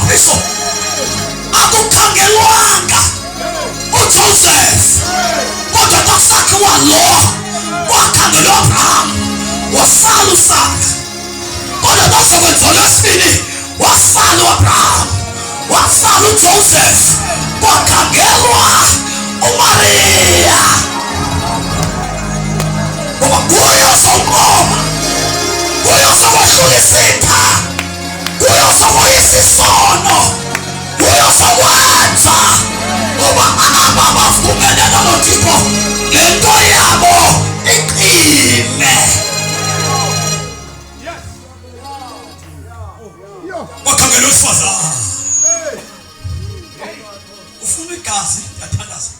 ngomqophiso akukhangelwanga uJoseph kodwa takusakhiwa lo wakhangelwa Abraham wasala uSara kodwa takusakwenza lwesibili wasala uAbraham wasala uJoseph wakhangelwa uMaria ngoba kuyo sonkoma kuyo sokwahlulisa kuyo sokoyisa isono kuyo sokwenza ngoba abavumelana noThixo lento yabo iqine. Wakhangela uSifazane ufuna igazi yathandaza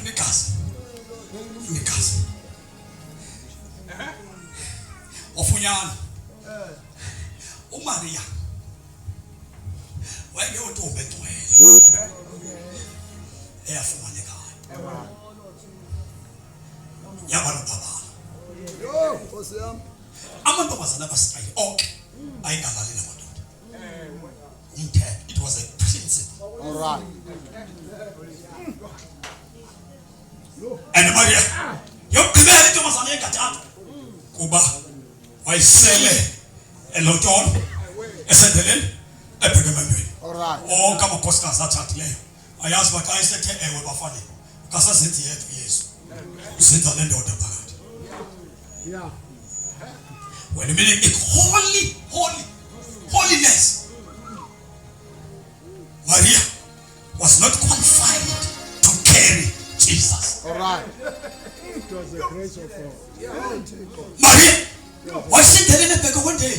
igazi ofunyana uMaria wayengeyontombi egcwele eyafumanekayo yaba nobaba amantombazana abasitayile onke ayingalali namadoda umthetho. It was a principle. All right. And Maria yokugqibela intombazana engathathu kuba wayisele elotsholo esendeleni ebheke emandweni. All right. Onke amakhosikazi athathileyo ayazi bathi ayisethe ewe bafane kasazenzi yethu Yesu usenza le ndoda phakathi. Yeah. When meaning it holiness. Maria was not qualified to carry Jesus. All right. It was the grace of God. Maria was in the name of one day.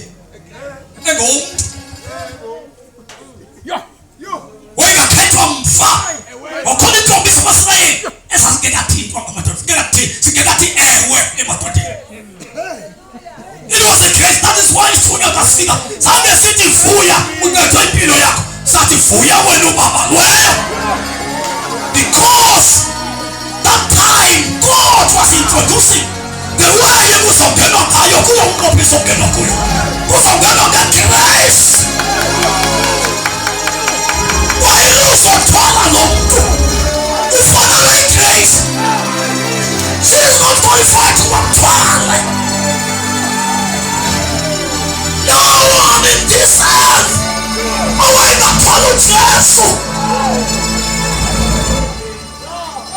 When you came from far, according to this was saying, as I get at it, it was a grace. That is why it's on your speaker. Sunday City Fuya, we got to be loyal. Sati Fuya when you Baba. Because that time God was introducing the way you go from Genoka, you go from Genoka, go from Genoka grace. Why you so tall along? You follow like grace. She is not qualified to work tall. No one in this earth away that follow Jesus.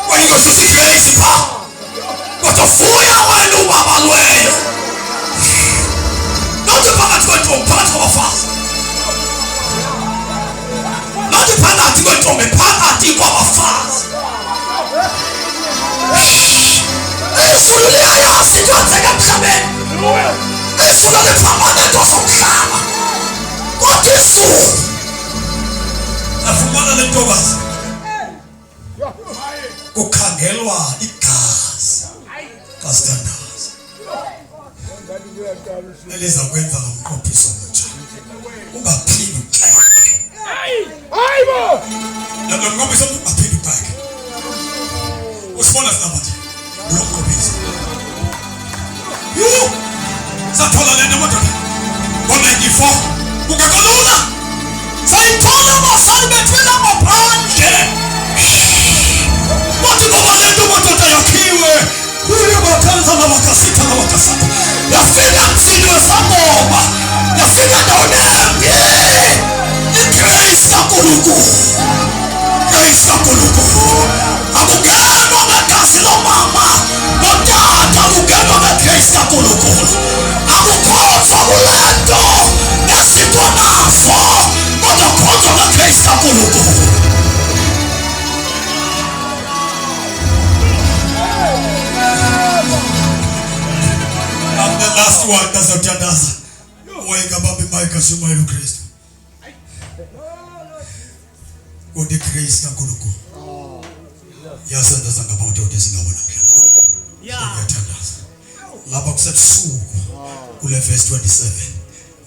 When you go to see crazy power, but a fool when you Baba way. Not the power to go to a part of a fast. Not the power to go to a part of a fast. It's really I ask you to take up something. It's not the permanent of some drama. What is so? A permanent of us. Kukangelwa ikas. Kastandas. Eleza kwenza ngomqophiso omutsha. Ungaphindi uxeke. Hayibo! Lo ngomqophiso ungaphindi uxeke. Usibona sinamanje. Lo ngomqophiso. You Satola lende motoka. Bonengifo. Ukakolula. Sayithola basali bethwela maphandle. Wathi ngoba lento motoka yakhiwe. Kuye bakhanza nabakasitha nabakasatha. Yafika mfino sangoma. Yafika ndawonenge. Igrace kaNkulunkulu. Grace kaNkulunkulu. Akukenwa ngegasi lomama. Notata akukenwa ngegrace kaNkulunkulu. Akukhohlwa kulento esitwa naso kodwa khonzwa ngegrace kaNkulunkulu. I'm the last one nazothandaza wayeka babi Mike Shumayilu Kristu kodwa igrace kaNkulunkulu yasenza ngabantu odesingabona mhlawumbe. Ngiyathandaza lapha kusebusuku kule verse 27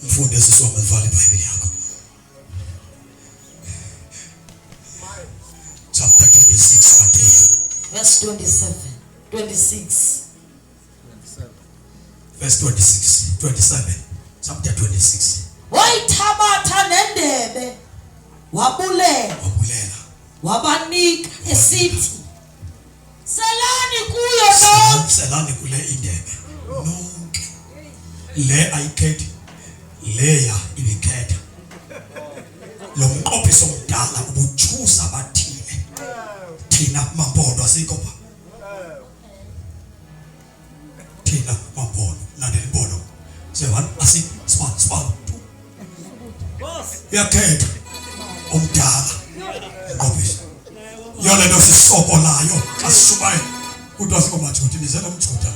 mfundo esiswama ivale iBhayibheli yakho. Chapter 26 verse 26 verse 27 chapter 26 wayithabatha nendebe wabulela wabulela wabanika esithi selani kuyo nonke selani kule indebe nonke le ayikhethi leya ibikhetha lo mqophiso omdala ubujuza bathile thina mampondo asikho pha thina mampondo nandelibolo sewan asipal yakhetha omdala mqophiso yona nto sisokolayo xa sishubayo kuthiwa sikomajuti nize nomjuda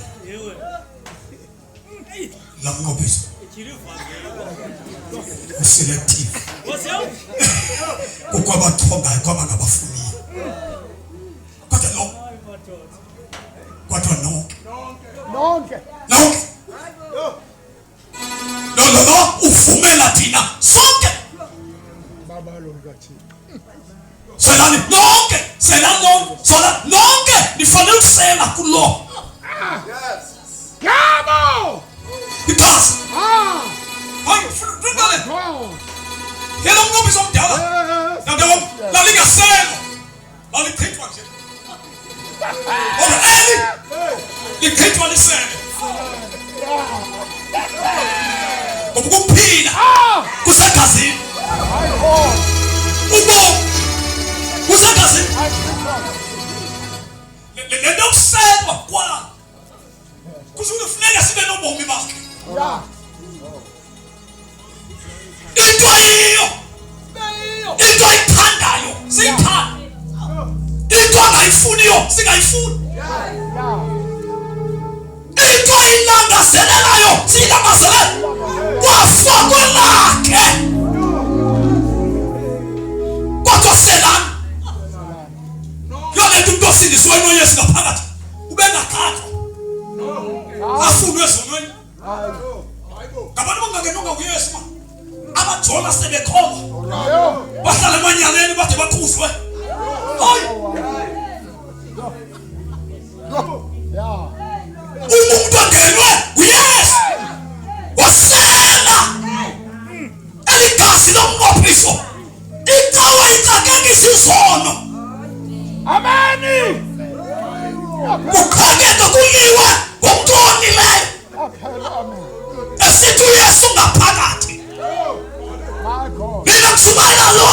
la mqophiso selective kukho abathongayo kwabangabafuniyo kodwa lo kodwa nonke lo uvumela thina sonke selani nonke sola nonke nifanele ukusela kulo Yabo! because hayi ufuna yena umnqophiso omdala nandawom lalingaselo lalichithwa nje kodwa eli lichithwa lisele ngoba ukuphila kusegazini ubomi kusegazini le nto yokuselwa kwa kufuneka sibe nobomi bakhe into yiyo into ayithandayo siyithanda into angayifuniyo singayifuni into ayilangazelelayo siyilangazelele kwafakwe lakhe kodwa selani yona nto umntu osindisiweyo noyesu ngaphakathi ubengakhathwa afunwe ezonweni ngabantu bangangenonga kuyesu ma abajona sebekhoma bahlala emanyaleni bade baqhuzwe hayi umuntu angenwe uyesu wasela eligasi lomnqophiso ikawa ikakekisa izono Ameni! kukhangeka kuliwe ngomntu onileyo esithi uyesu ngaphakathi mina kushumayela lo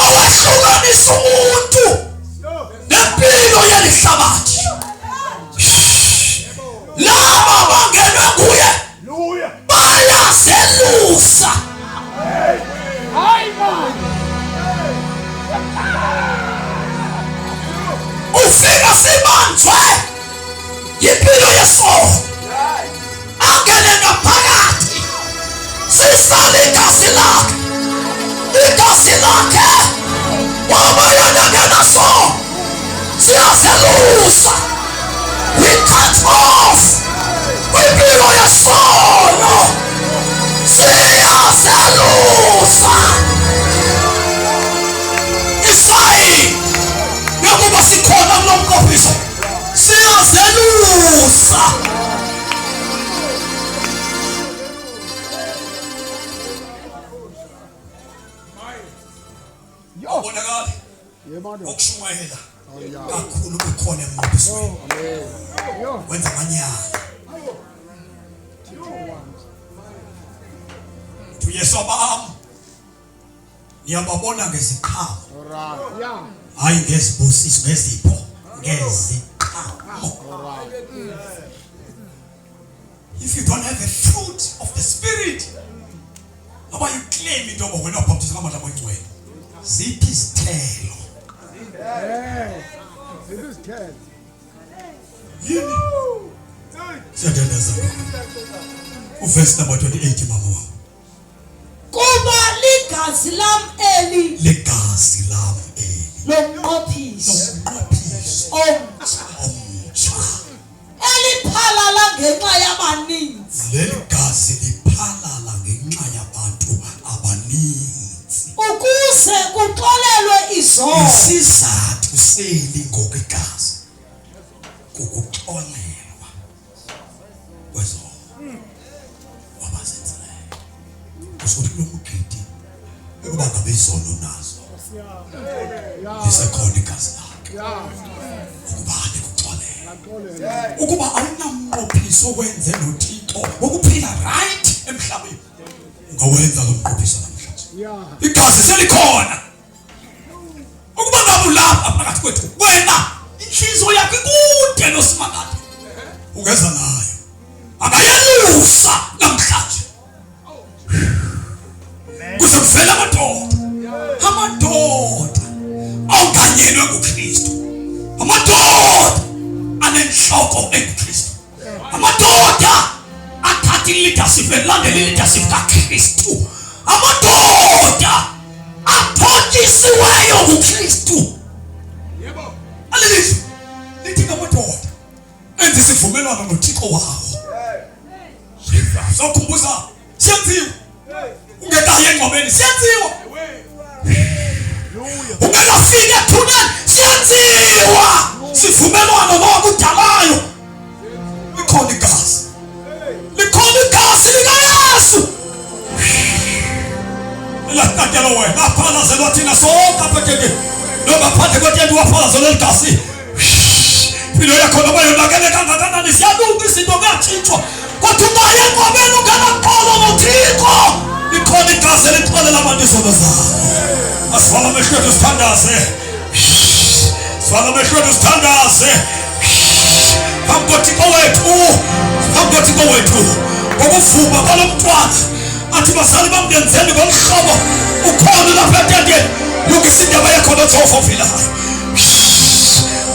owahlukanisa umuntu nempilo yeli hlabathi laba bangenwe nguye bayazelusa ufika sibanjwe yimpilo yesono angene ngaphakathi sisale igasi lakhe wabayonangena so siyazelusa we cut off kwimpilo yesono siyazelusa isayi yokuba sikhona kulo mnqophiso siyazelusa bonakala ukushumayela kakhulu kukhona emnqophisweni wenza amanyala uyesu bam niyababona ngeziqhamo hayi ngezibusiso ngezipho ngeziqhamo if you don't have the fruit of the spirit noba you claim into yoba wena wabhaptizwa ngamandla amangcwele ziphi izithelo yini siyadeleza uverse number 28 mama wam kuba ligazi lam eli lomnqophiso omtsha eliphalala ngenxa yabaninzi leli gazi liphalala ngenxa yabantu abaninzi ukuze kuxolelwe izono isizathu seli ngokugazi kukuxolelwa kwezono wabazenzeleyo kusho ukuthi lo mgidi ukuba ngabe izono nazo lisekhona igazi lakhe ukuba likuxolele, ukuba awunamnqophiso wenze noThixo ukuphila right emhlabeni, ungawenza lo mnqophiso namhlanje. Igazi selikhona ukuba ngabe ulapha phakathi kwethu, wena inhliziyo yakho ikude noSimakade, ungeza nayo angayelusa namhlanje. Kuzovela amadoda awuganyelwe nguKristu, amadoda anenhloko enguKristu, amadoda athatha leadership elandela leadership kaKristu, amadoda aphotshisiweyo nguKristu. Alilizwe lithi ngamadoda enze isivumelwano noThixo wawo. Sokhumbuza siyenziwa ungekaye engcwabeni, siyenziwa ungekafika ethuneni, siyenziwa sivumelwano nokudalayo. Likhona igazi likaYesu elakatela wena aphalazelwa thina sonke apha keke nongaphandle kwethu waphalazelwa igazi. Impilo yakho noma yonakele kangakanani, siyalunga izinto kuyatshintshwa, kodwa ungaye engcwabeni unganaxolo noThixo. Likhona igazi elixolela abantu izono zabo. Asivala amehlo ethu sithandaze, sivala amehlo ethu sithandaze phambi koThixo wethu ngokuvuma kwalo mntwana athi bazali bam ngenzeni ngolu hlobo. Ukhona lapha entendeni, lungisa indaba yakho noJehova ofilayo.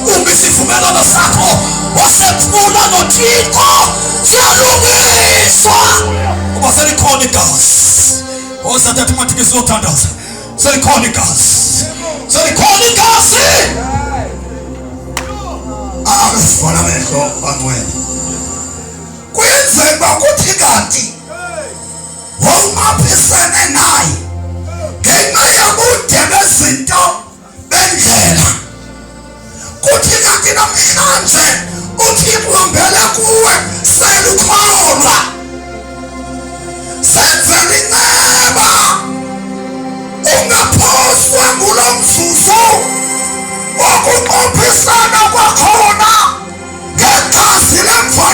Ungisivumelwano sakho wasephula noThixo, siyalungiswa uba selikhona igazi. Osathatha umathike sizothandaza, selikhona igazi, selikhona igazi. Asivala amehlo bantwana. Kuyenzeka ukuthi kanti wawungaphisane naye ngenxa yobude bezinto bendlela, kuthi kanti namhlanje uThixo uhambele kuwe, selukholwa, senzela inceba ungaphoswa ngulo mzuzu wokunqophisana kwakhona ngegazi lemva